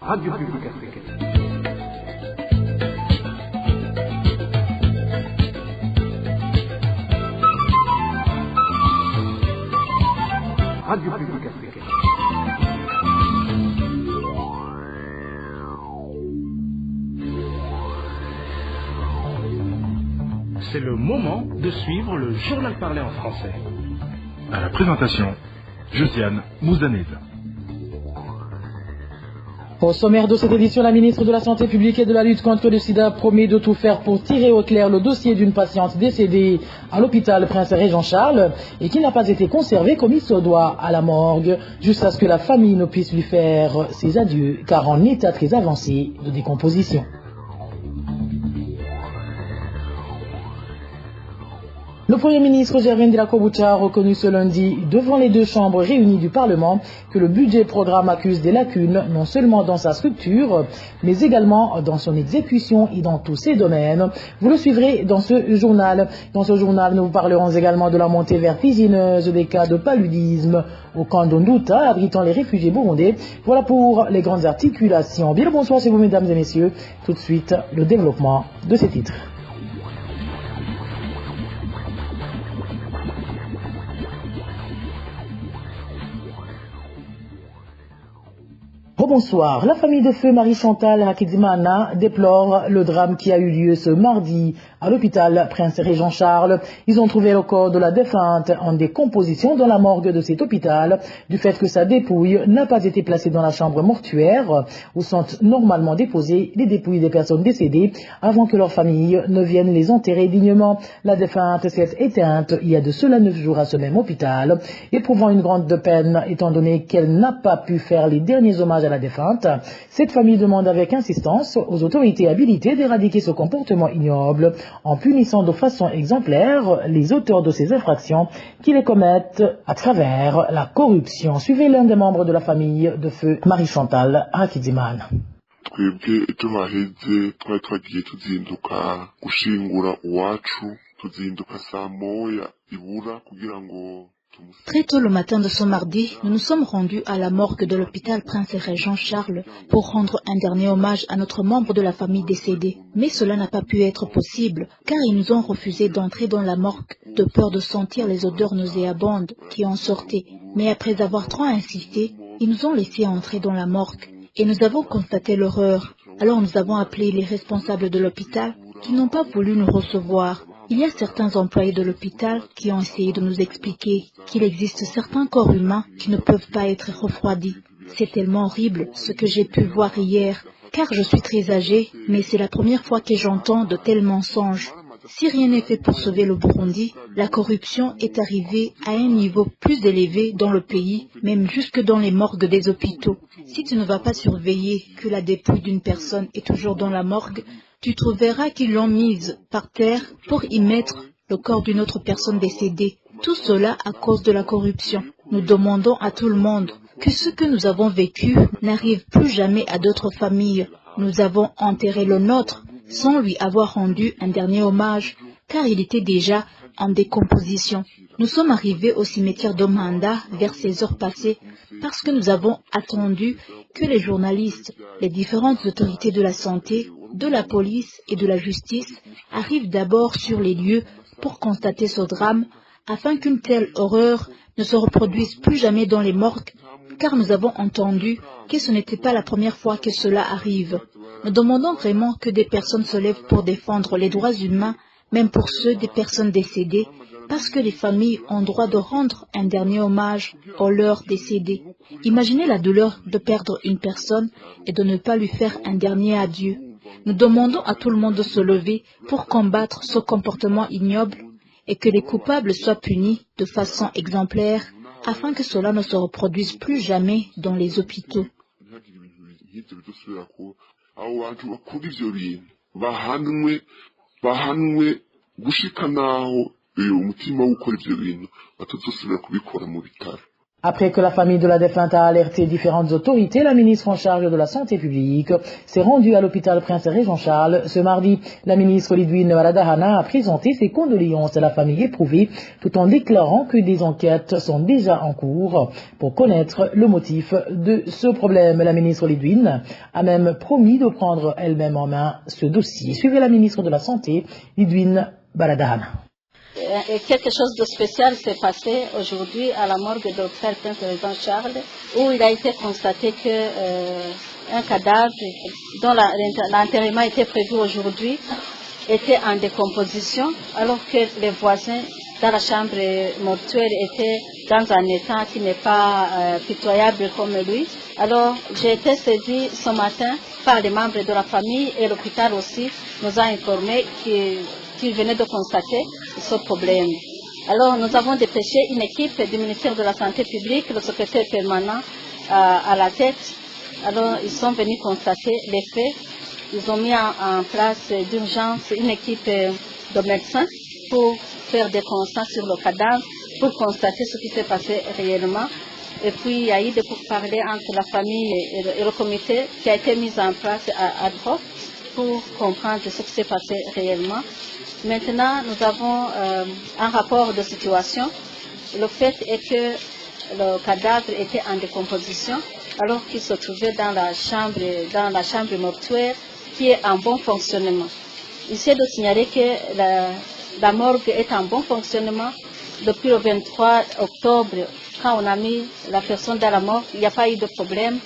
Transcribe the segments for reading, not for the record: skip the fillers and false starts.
Radio Publique Africaine. Radio Publique Africaine. C'est le moment de suivre le journal parlé en français. À la présentation, Josiane Mouzanez. Au sommaire de cette édition, la ministre de la Santé publique et de la lutte contre le sida promet de tout faire pour tirer au clair le dossier d'une patiente décédée à l'hôpital Prince-Régent-Charles et qui n'a pas été conservée comme il se doit à la morgue jusqu'à ce que la famille ne puisse lui faire ses adieux car en état très avancé de décomposition. Le Premier ministre Gervin de la Koboucha a reconnu ce lundi devant les deux chambres réunies du Parlement que le budget programme accuse des lacunes non seulement dans sa structure, mais également dans son exécution et dans tous ses domaines. Vous le suivrez dans ce journal. Dans ce journal, nous vous parlerons également de la montée vertigineuse des cas de paludisme au camp d'Ondouta, abritant les réfugiés burundais. Voilà pour les grandes articulations. Bien le bonsoir, c'est vous mesdames et messieurs. Tout de suite, le développement de ces titres. Bonsoir. La famille de feu Marie-Chantal Hakizimana déplore le drame qui a eu lieu ce mardi à l'hôpital Prince-Régent-Charles. Ils ont trouvé le corps de la défunte en décomposition dans la morgue de cet hôpital du fait que sa dépouille n'a pas été placée dans la chambre mortuaire où sont normalement déposées les dépouilles des personnes décédées avant que leur famille ne vienne les enterrer dignement. La défunte s'est éteinte il y a de cela 9 jours à ce même hôpital, éprouvant une grande peine étant donné qu'elle n'a pas pu faire les derniers hommages à la défunte. Cette famille demande avec insistance aux autorités habilitées d'éradiquer ce comportement ignoble en punissant de façon exemplaire les auteurs de ces infractions qui les commettent à travers la corruption. Suivez l'un des membres de la famille de feu Marie-Chantal Hakizimana. twebwe ejo haheze twari twagiye tuzinduka gushingura uwacu tuzinduka saa moya ibura kugira ngo. Très tôt le matin de ce mardi, nous nous sommes rendus à la morgue de l'hôpital Prince-Régent-Charles pour rendre un dernier hommage à notre membre de la famille décédé. Mais cela n'a pas pu être possible, car ils nous ont refusé d'entrer dans la morgue, de peur de sentir les odeurs nauséabondes qui en sortaient. Mais après avoir trop insisté, ils nous ont laissé entrer dans la morgue. Et nous avons constaté l'horreur. Alors nous avons appelé les responsables de l'hôpital qui n'ont pas voulu nous recevoir. Il y a certains employés de l'hôpital qui ont essayé de nous expliquer qu'il existe certains corps humains qui ne peuvent pas être refroidis. C'est tellement horrible ce que j'ai pu voir hier, car je suis très âgée, mais c'est la première fois que j'entends de tels mensonges. Si rien n'est fait pour sauver le Burundi, la corruption est arrivée à un niveau plus élevé dans le pays, même jusque dans les morgues des hôpitaux. Si tu ne vas pas surveiller que la dépouille d'une personne est toujours dans la morgue, tu trouveras qu'ils l'ont mise par terre pour y mettre le corps d'une autre personne décédée. Tout cela à cause de la corruption. Nous demandons à tout le monde que ce que nous avons vécu n'arrive plus jamais à d'autres familles. Nous avons enterré le nôtre sans lui avoir rendu un dernier hommage, car il était déjà en décomposition. Nous sommes arrivés au cimetière d'Omanda vers 16 heures passées parce que nous avons attendu que les journalistes, les différentes autorités de la santé, de la police et de la justice arrivent d'abord sur les lieux pour constater ce drame afin qu'une telle horreur ne se reproduise plus jamais dans les morgues, car nous avons entendu que ce n'était pas la première fois que cela arrive. Nous demandons vraiment que des personnes se lèvent pour défendre les droits humains, même pour ceux des personnes décédées, parce que les familles ont droit de rendre un dernier hommage aux leurs décédés. Imaginez la douleur de perdre une personne et de ne pas lui faire un dernier adieu. Nous demandons à tout le monde de se lever pour combattre ce comportement ignoble et que les coupables soient punis de façon exemplaire afin que cela ne se reproduise plus jamais dans les hôpitaux. Gushika naho umutima wo gukora ivyo bintu batazosubira kubikora mu bitaro. Après que la famille de la défunte a alerté différentes autorités, la ministre en charge de la santé publique s'est rendue à l'hôpital Prince-Héré Jean-Charles ce mardi. La ministre Lidwine Baladahana a présenté ses condoléances à la famille éprouvée tout en déclarant que des enquêtes sont déjà en cours pour connaître le motif de ce problème. La ministre Lidwine a même promis de prendre elle-même en main ce dossier. Suivez la ministre de la Santé, Lidwine Baladahana. Et quelque chose de spécial s'est passé aujourd'hui à la morgue de l'hôpital Prince-Héré Jean-Charles, où il a été constaté qu'un cadavre dont l'enterrement était prévu aujourd'hui était en décomposition, alors que les voisins dans la chambre mortuaire étaient dans un état qui n'est pas pitoyable comme lui. Alors j'ai été saisie ce matin par les membres de la famille et l'hôpital aussi nous a informé qu'il venait de constater ce problème. Alors nous avons dépêché une équipe du ministère de la Santé publique, le secrétaire permanent à la tête. Alors ils sont venus constater les faits. Ils ont mis en place d'urgence une équipe de médecins pour faire des constats sur le cadavre, pour constater ce qui s'est passé réellement. Et puis il y a eu des pourparlers entre la famille et le comité qui a été mis en place ad hoc pour comprendre ce qui s'est passé réellement. Maintenant, nous avons un rapport de situation. Le fait est que le cadavre était en décomposition alors qu'il se trouvait dans la chambre mortuaire qui est en bon fonctionnement. Il s'est de signaler que la morgue est en bon fonctionnement depuis le 23 octobre. Quand on a mis la personne dans la morgue, il n'y a pas eu de problème.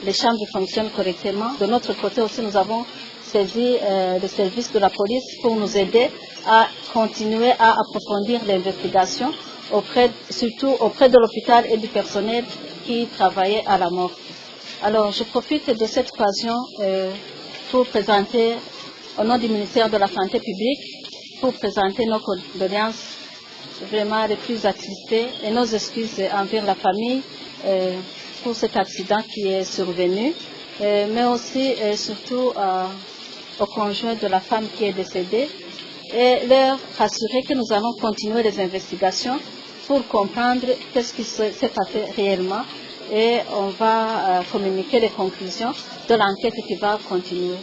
Les chambres fonctionnent correctement. De notre côté aussi, nous avons saisi le service de la police pour nous aider à continuer à approfondir l'investigation, surtout auprès de l'hôpital et du personnel qui travaillait à la morgue. Alors, je profite de cette occasion pour présenter, au nom du ministère de la Santé publique, pour présenter nos condoléances vraiment les plus attristées et nos excuses envers la famille pour cet accident qui est survenu, mais aussi et surtout au conjoint de la femme qui est décédée et leur rassurer que nous allons continuer les investigations pour comprendre qu'est-ce qui s'est passé réellement et on va communiquer les conclusions de l'enquête qui va continuer.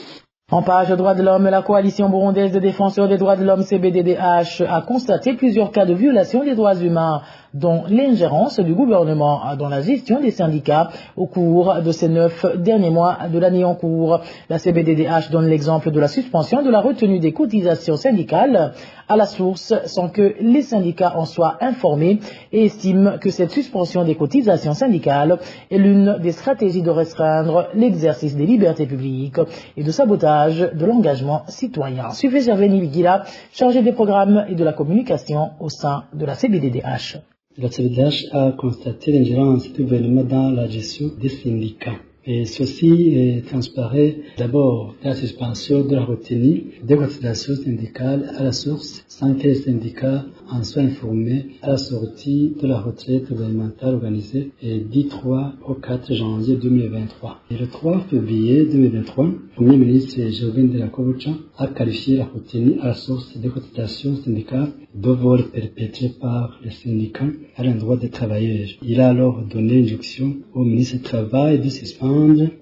En page droits de l'homme, la coalition burundaise de défenseurs des droits de l'homme CBDDH a constaté plusieurs cas de violation des droits humains, dont l'ingérence du gouvernement dans la gestion des syndicats au cours de ces 9 derniers mois de l'année en cours. La CBDDH donne l'exemple de la suspension de la retenue des cotisations syndicales à la source sans que les syndicats en soient informés et estime que cette suspension des cotisations syndicales est l'une des stratégies de restreindre l'exercice des libertés publiques et de sabotage de l'engagement citoyen. Suivez Gervais Nivigila, chargé des programmes et de la communication au sein de la CBDDH. La CBDH a constaté l'ingérence du gouvernement dans la gestion des syndicats. Et ceci transparaît d'abord de la suspension de la retenue des cotisations syndicales à la source sans que les syndicats en soient informés à la sortie de la retraite gouvernementale organisée du 3 au 4 janvier 2023. Et le 3 février 2023, le Premier ministre Jovin de la Kobucha a qualifié la retenue à la source des cotisations syndicales de vol perpétré par les syndicats à l'endroit des travailleurs. Il a alors donné injonction au ministre du Travail de suspendre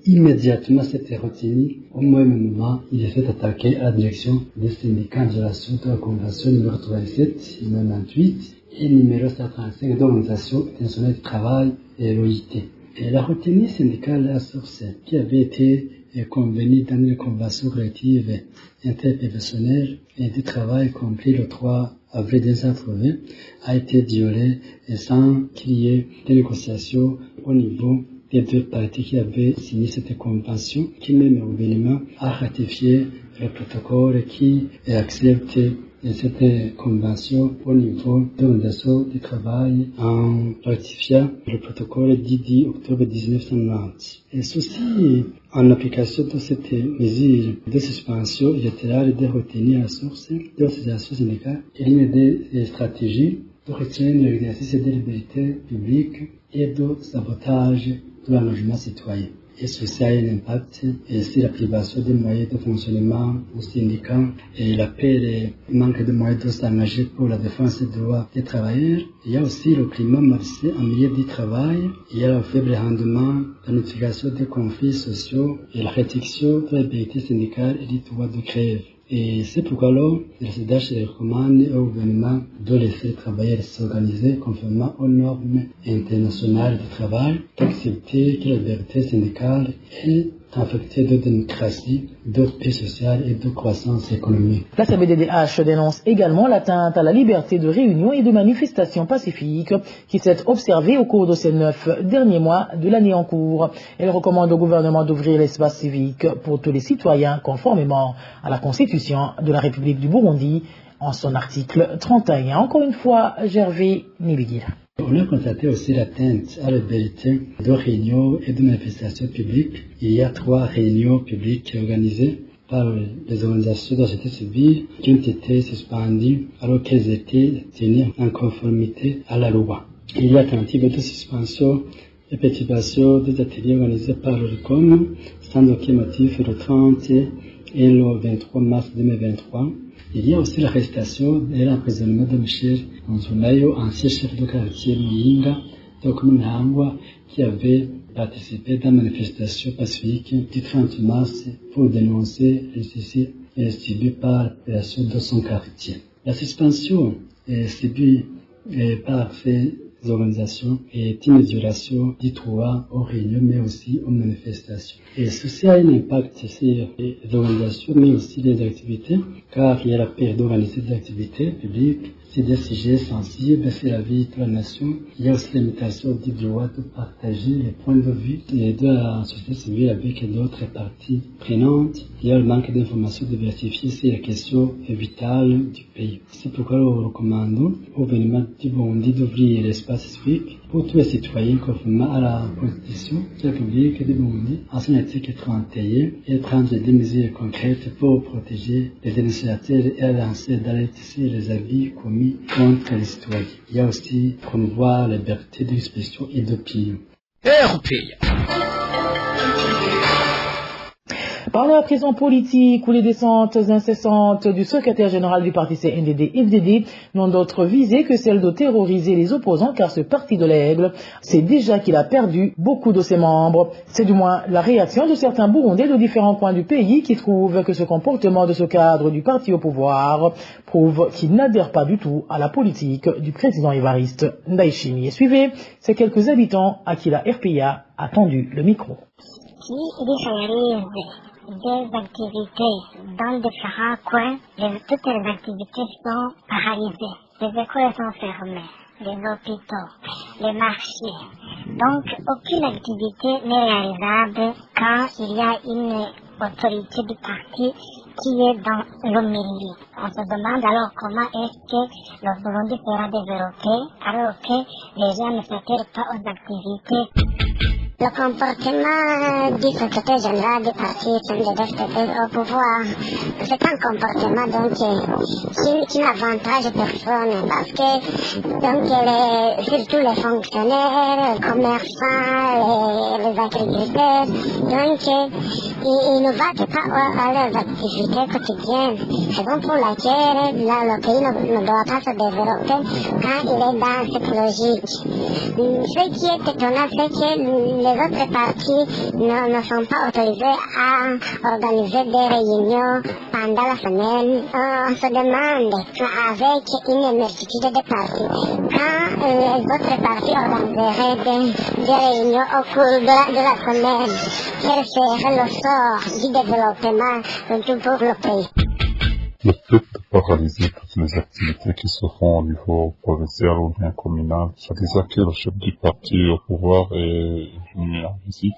immédiatement cette retenue. Au même moment, il est fait attaquer à la direction des syndicats en violation de la convention numéro 37, 98 et numéro 135 de l'Organisation internationale du travail et l'OIT. Et la retenue syndicale à la source qui avait été convenue dans une convention collective interprofessionnelle et du travail compris le 3 avril 1980 a été violée sans qu'il y ait des négociations au niveau des deux parties qui avaient signé cette convention, qui même le gouvernement a ratifié le protocole qui accepte cette convention au niveau de l'Organisation du travail en ratifiant le protocole du 10 octobre 1990. Et ceci, en application de cette mesure de suspension unilatérale des retenues à la source de l'organisation syndicale, est l'une des stratégies de restreindre l'exercice des libertés publiques et de sabotage de l'engagement citoyen. et ceci a un impact sur la privation des moyens de fonctionnement au syndicat et l'appel et manque de moyens de s'engager pour la défense des droits des travailleurs. Il y a aussi le climat malsain en milieu du travail, il y a le faible rendement, la notification des conflits sociaux et la réduction de la liberté syndicale et du droit de grève. Et c'est pourquoi le CEDH recommande au gouvernement de laisser les travailleurs s'organiser conformément aux normes internationales du travail, d'accepter que la liberté syndicale est affectée de démocratie, de paix sociale et de croissance économique. La CBDDH dénonce également l'atteinte à la liberté de réunion et de manifestation pacifique qui s'est observée au cours de ces 9 derniers mois de l'année en cours. Elle recommande au gouvernement d'ouvrir l'espace civique pour tous les citoyens conformément à la Constitution de la République du Burundi en son article 31. Encore une fois, Gervais Nibigila. On a constaté aussi l'atteinte à la liberté de réunion et de manifestation publique. Il y a 3 réunions publiques organisées par les organisations de la société civile qui ont été suspendues alors qu'elles étaient tenues en conformité à la loi. Il y a tentative de suspension et perturbation des ateliers organisés par le RICOM sans aucun motif le 30 et le 23 mars 2023. Il y a aussi l'arrestation et l'emprisonnement de Michel Nzunayo, ancien chef de quartier Muyinga, de commune Hangwa, qui avait participé dans la manifestation pacifique du 30 mars pour dénoncer les suicides subis par la population de son quartier. La suspension est subie par ces organisations est une violation du droit aux réunions mais aussi aux manifestations. Et ceci a un impact sur les organisations mais aussi les activités car il y a la peur d'organiser des activités publiques, c'est des sujets sensibles, c'est la vie de la nation. Il y a aussi l'imitation du droit de partager les points de vue de la société civile avec d'autres parties prenantes. Il y a le manque d'informations diversifiées sur les questions vitales du pays. C'est pourquoi nous recommandons au gouvernement du Burundi d'ouvrir l'espace civique pour tous les citoyens conformément à la Constitution de la République du Burundi, en son article 31, et prendre des mesures concrètes pour protéger les dénonciateurs et lancer d'alerte sur les abus commis contre les citoyens. Il y a aussi promouvoir la liberté d'expression et d'opinion. Parler à présent politique où les descentes incessantes du secrétaire général du parti CNDD-FDD n'ont d'autre visée que celle de terroriser les opposants car ce parti de l'aigle sait déjà qu'il a perdu beaucoup de ses membres. C'est du moins la réaction de certains Burundais de différents coins du pays qui trouvent que ce comportement de ce cadre du parti au pouvoir prouve qu'il n'adhère pas du tout à la politique du président Évariste Ndayishimiye. Et suivez ces quelques habitants à qui la RPA a tendu le micro. Des activités dans différents coins, toutes les activités sont paralysées. Les écoles sont fermées, les hôpitaux, les marchés. Donc, aucune activité n'est réalisable quand il y a une autorité du parti qui est dans le milieu. On se demande alors comment est-ce que le Burundi sera développé alors que les gens ne s'attirent pas aux activités. Le comportement du secrétaire général du parti CNDD-FDD au pouvoir, c'est un comportement donc qui n'avantage personne parce que donc surtout les fonctionnaires, les commerçants, les agriculteurs, donc ils ne battent pas à leurs activités quotidiennes. C'est donc pour laquelle le pays ne doit pas se développer quand il est dans cette logique. Ce qui est étonnant, c'est que les autres partis ne sont pas autorisés à organiser des réunions pendant la semaine. On se demande, avec une multitude de partis, quand les autres partis organiseraient des réunions au cours de la semaine, quel serait le sort du développement pour le pays? Le fait de paralyser toutes les activités qui se font au niveau provincial ou bien communal, ça veut dire que le chef du parti au pouvoir est venu en visite,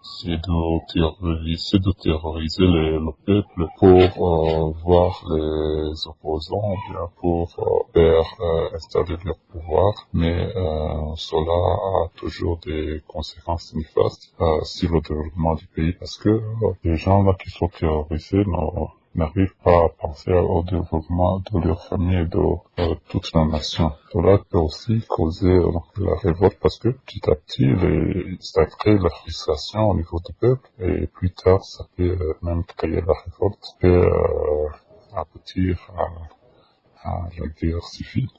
c'est de terroriser le peuple pour voir les opposants, ou bien pour faire installer leur pouvoir, mais cela a toujours des conséquences néfastes sur le développement du pays parce que les gens là qui sont terrorisés n'arrivent pas à penser au développement de leur famille et de toute la nation. Cela peut aussi causer la révolte parce que petit à petit, ça crée la frustration au niveau du peuple et plus tard, ça peut même créer la révolte, ça peut aboutir à la guerre civile.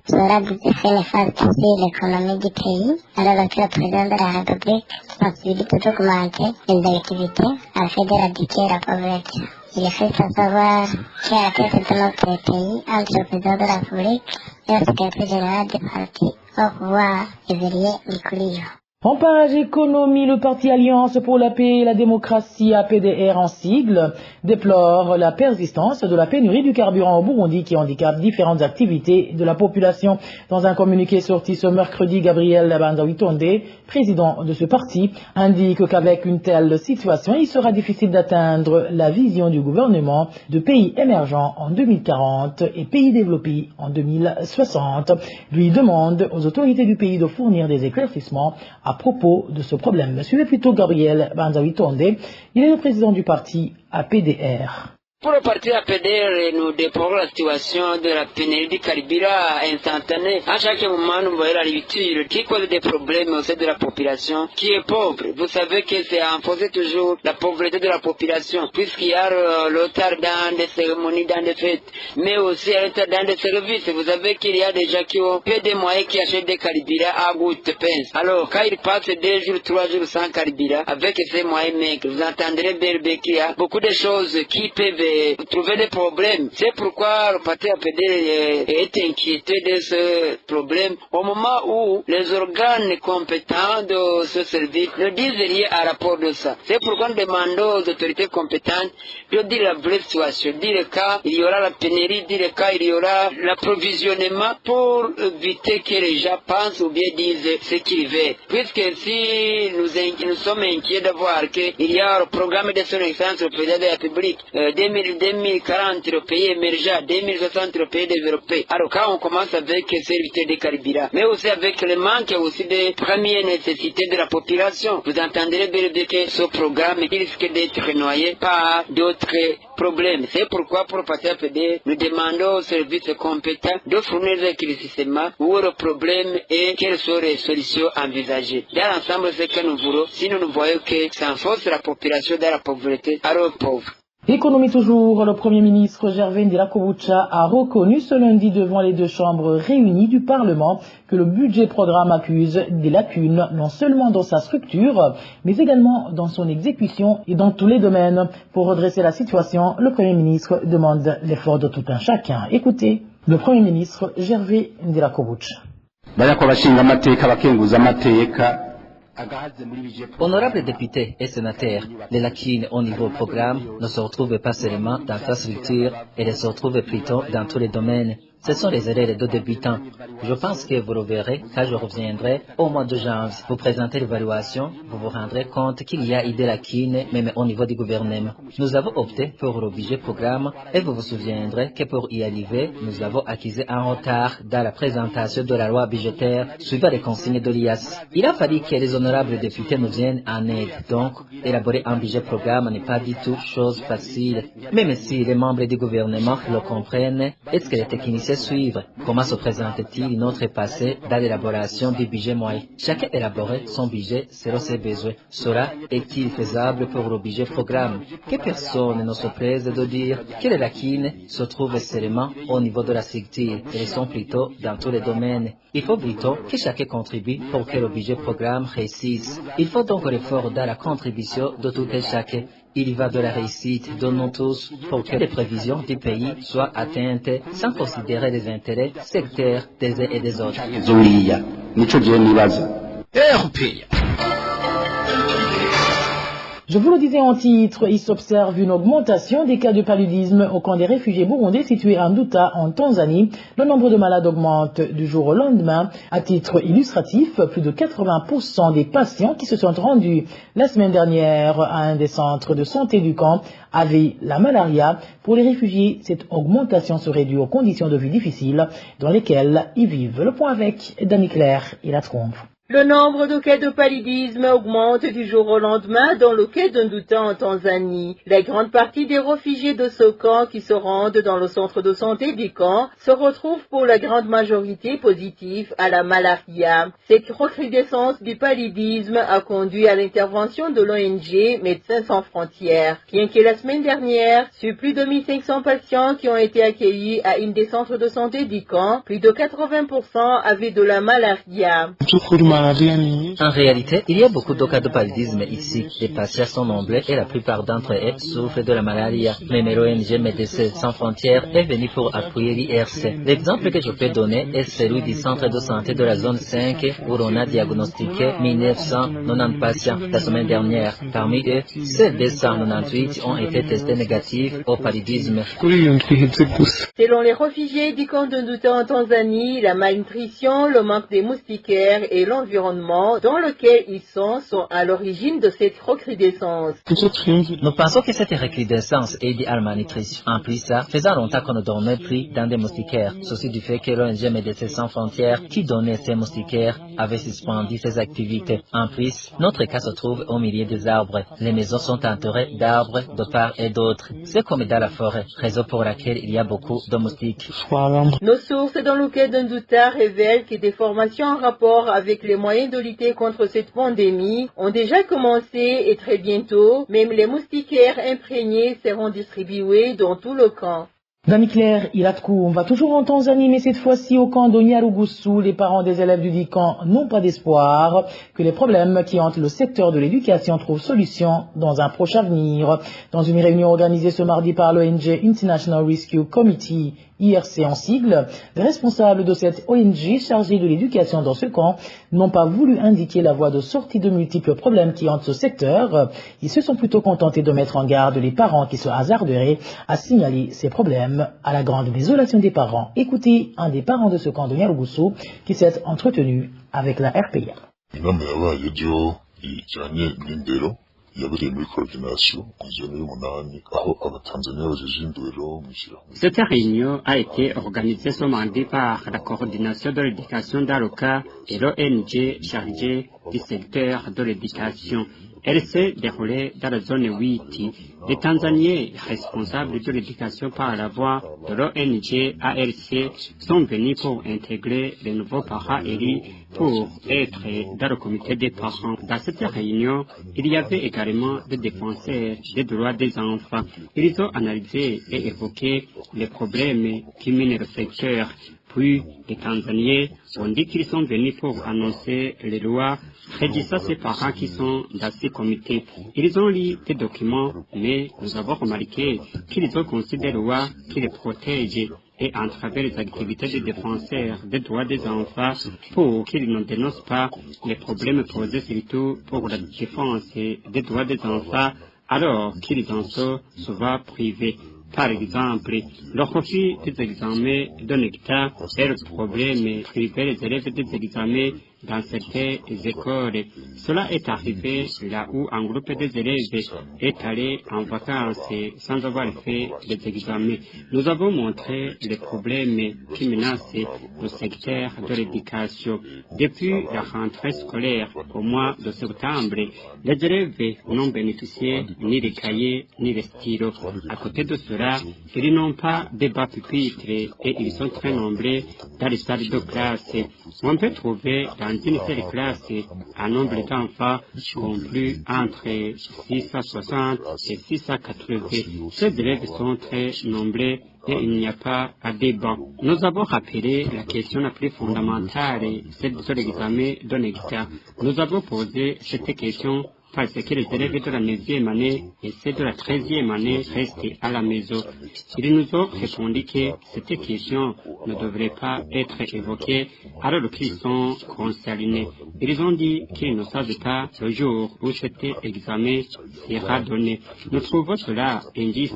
Cela fait néfaste sur l'économie du pays, alors que le président de la République possibilité d'augmenter les activités afin d'éradiquer la pauvreté. Il est fait savoir qu'à la tête de notre pays, entre le président de la République et le secrétaire général du parti au pouvoir, Evelyé Likuliyo. En page économie, le parti Alliance pour la paix et la démocratie, APDR en sigle, déplore la persistance de la pénurie du carburant au Burundi qui handicape différentes activités de la population. Dans un communiqué sorti ce mercredi, Gabriel Banzawitonde, président de ce parti, indique qu'avec une telle situation, il sera difficile d'atteindre la vision du gouvernement de pays émergents en 2040 et pays développés en 2060. Lui demande aux autorités du pays de fournir des éclaircissements à propos de ce problème. Suivez plutôt Gabriel Banzawitonde, il est le président du parti APDR. Pour le parti APDR, nous déplorons la situation de la pénurie du carburant instantanée. À chaque moment, nous voyons la rupture qui cause des problèmes au sein de la population qui est pauvre. Vous savez que c'est enfoncé toujours la pauvreté de la population, puisqu'il y a le retard dans des cérémonies, dans des fêtes, mais aussi le retard dans des services. Vous savez qu'il y a des gens qui ont peu de moyens qui achètent des carburants à goutte pince. Alors, quand ils passent 2 jours, 3 jours sans carburant, avec ces moyens maigres, vous entendrez bien qu'il y a beaucoup de choses qui peuvent trouver des problèmes. C'est pourquoi le parti APD est inquiété de ce problème au moment où les organes compétents de ce service ne disent rien à rapport de ça. C'est pourquoi nous demandons aux autorités compétentes de dire la vraie situation, dire quand il y aura la pénurie, dire quand il y aura l'approvisionnement pour éviter que les gens pensent ou bien disent ce qu'ils veulent. Puisque si nous sommes inquiets de voir qu'il y a le programme de son excellence le président de la République 2040 le pays émergent, 2060 le pays développé. Alors quand on commence avec serviteur des carburants, mais aussi avec le manque aussi des premières nécessités de la population, vous entendrez bien que ce programme risque d'être noyé par d'autres problèmes. C'est pourquoi pour le parti APD, nous demandons aux services compétents de fournir des éclaircissements où le problème et quelles sont les solutions envisagées. Dans l'ensemble, c'est que nous voulons, si nous voyons que ça enfonce la population dans la pauvreté, alors pauvre. Économie toujours, le Premier ministre Gervais Ndirakobucha a reconnu ce lundi devant les 2 chambres réunies du Parlement que le budget programme accuse des lacunes non seulement dans sa structure, mais également dans son exécution et dans tous les domaines. Pour redresser la situation, le Premier ministre demande l'effort de tout un chacun. Écoutez, le Premier ministre Gervais Ndirakobucha. Honorables députés et sénateurs, les lacunes au niveau programme ne se retrouvent pas seulement dans l'infrastructure, elles se retrouvent plutôt dans tous les domaines. Ce sont les erreurs de débutants. Je pense que vous le verrez quand je reviendrai au mois de janvier. Vous présentez l'évaluation, vous vous rendrez compte qu'il y a des lacunes même au niveau du gouvernement. Nous avons opté pour le budget programme et vous vous souviendrez que pour y arriver, nous avons acquis un retard dans la présentation de la loi budgétaire suivant les consignes de l'IAS. Il a fallu que les honorables députés nous viennent en aide. Donc, élaborer un budget programme n'est pas du tout chose facile. Même si les membres du gouvernement le comprennent, est-ce que les techniciens suivre? Comment se présente-t-il notre passé dans l'élaboration du budget moyen? Chacun élaborer son budget selon ses besoins. Cela est-il faisable pour le budget programme? Que personne ne se plaise de dire que les lacunes se trouvent seulement au niveau de la structure. Elles sont plutôt dans tous les domaines. Il faut plutôt que chacun contribue pour que le budget programme réussisse. Il faut donc l'effort dans la contribution de tout et chacun. Il y va de la réussite de nous tous pour que les prévisions du pays soient atteintes sans considérer les intérêts sectaires des uns et des autres. Je vous le disais en titre, il s'observe une augmentation des cas de paludisme au camp des réfugiés burundais situé à Nduta en Tanzanie. Le nombre de malades augmente du jour au lendemain. À titre illustratif, plus de 80% des patients qui se sont rendus la semaine dernière à un des centres de santé du camp avaient la malaria. Pour les réfugiés, cette augmentation serait due aux conditions de vie difficiles dans lesquelles ils vivent. Le point avec Dany Claire et la trompe. Le nombre de cas de paludisme augmente du jour au lendemain dans le quai d'Nduta en Tanzanie. La grande partie des réfugiés de ce camp qui se rendent dans le centre de santé du camp se retrouvent pour la grande majorité positifs à la malaria. Cette recrudescence du paludisme a conduit à l'intervention de l'ONG Médecins sans frontières. Bien que la semaine dernière, sur plus de 1500 patients qui ont été accueillis à une des centres de santé du camp, plus de 80% avaient de la malaria. En réalité, il y a beaucoup de cas de paludisme ici. Les patients sont nombreux et la plupart d'entre eux souffrent de la malaria. Mais l'ONG Médecins sans frontières est venue pour appuyer l'IRC. L'exemple que je peux donner est celui du centre de santé de la zone 5 où on a diagnostiqué 1990 patients la semaine dernière. Parmi eux, seuls 298 ont été testés négatifs au paludisme. Selon les réfugiés du camp de Nduta en Tanzanie, la malnutrition, le manque des moustiquaires et l'environnement dans lequel ils sont à l'origine de cette recrudescence. Nous pensons que cette recrudescence est due à la malnutrition. En plus, ça faisait longtemps qu'on ne dormait plus dans des moustiquaires. Ceci du fait que l'ONG Médecins sans frontières, qui donnait ces moustiquaires, avait suspendu ses activités. En plus, notre cas se trouve au milieu des arbres. Les maisons sont entourées d'arbres de part et d'autre. C'est comme dans la forêt, raison pour laquelle il y a beaucoup de moustiques. Nos sources dans le quai d'Nduta révèlent que des formations en rapport avec les moyens de lutter contre cette pandémie ont déjà commencé et très bientôt, même les moustiquaires imprégnés seront distribués dans tout le camp. Dami Claire, on va toujours en Tanzanie, mais cette fois-ci au camp de Nyarugusu. Les parents des élèves du camp n'ont pas d'espoir que les problèmes qui hantent le secteur de l'éducation trouvent solution dans un proche avenir. Dans une réunion organisée ce mardi par l'ONG International Rescue Committee, IRC en sigle, les responsables de cette ONG chargée de l'éducation dans ce camp n'ont pas voulu indiquer la voie de sortie de multiples problèmes qui hantent ce secteur. Ils se sont plutôt contentés de mettre en garde les parents qui se hasarderaient à signaler ces problèmes à la grande désolation des parents. Écoutez un des parents de ce camp de Nyarugusu qui s'est entretenu avec la RPA. Cette réunion a été organisée ce mardi par la coordination de l'éducation d'Aroka et l'ONG chargée du secteur de l'éducation. Elle s'est déroulée dans la zone 8. Les Tanzaniens responsables de l'éducation par la voie de l'ONG ARC sont venus pour intégrer les nouveaux parents élus pour être dans le comité des parents. Dans cette réunion, il y avait également des défenseurs des droits des enfants. Ils ont analysé et évoqué les problèmes qui minent le secteur. Puis, les Tanzaniens ont dit qu'ils sont venus pour annoncer les lois régissant ces parents qui sont dans ces comités. Ils ont lu des documents, mais nous avons remarqué qu'ils ont conçu des lois qui les protègent et en travers les activités des défenseurs des droits des enfants pour qu'ils ne dénoncent pas les problèmes posés surtout pour la défense des droits des enfants alors qu'ils en sont souvent privés. Par exemple, le refus des examens d'un État est le problème privé les élèves des examens dans certaines écoles. Cela est arrivé là où un groupe des élèves est allé en vacances sans avoir fait les examens. Nous avons montré les problèmes qui menacent le secteur de l'éducation. Depuis la rentrée scolaire au mois de septembre, les élèves n'ont bénéficié ni des cahiers ni des stylos. À côté de cela, ils n'ont pas de bas pupitres et ils sont très nombreux dans les salles de classe. On peut trouver dans une seule classe un nombre d'enfants compris entre 660 et 680. Ces élèves sont très nombreux et il n'y a pas à débat. Nous avons rappelé la question la plus fondamentale, celle de l'examen d'un État. Nous avons posé cette question parce que les élèves de la 9e année et ceux de la 13e année restent à la maison. Ils nous ont répondu que cette question ne devrait pas être évoquée alors qu'ils sont concernés. Ils ont dit qu'ils ne savent pas le jour où cet examen sera donné. Nous trouvons cela injuste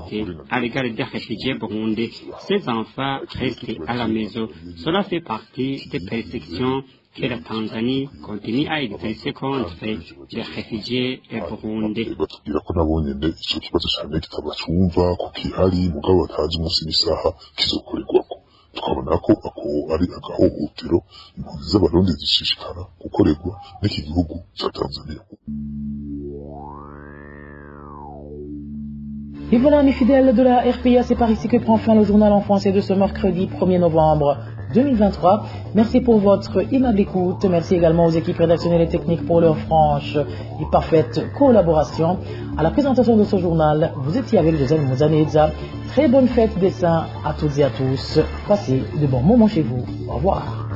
à l'égard des réfugiés burundais. Ces enfants restent à la maison. Cela fait partie des persécutions que la Tanzanie continue à exercer contre les réfugiés et burundais. tukabona ko ako ari agahohotero impunzi z'abarundi zishishikara gukorerwa n'iki gihugu cya Tanzania. Et voilà, amis fidèles de la RPA, c'est par ici que prend fin le journal en français de ce mercredi 1er novembre 2023. Merci pour votre aimable écoute. Merci également aux équipes rédactionnelles et techniques pour leur franche et parfaite collaboration. À la présentation de ce journal, vous étiez avec Josiane Mouzaneza. Très bonne fête des saints à toutes et à tous. Passez de bons moments chez vous. Au revoir.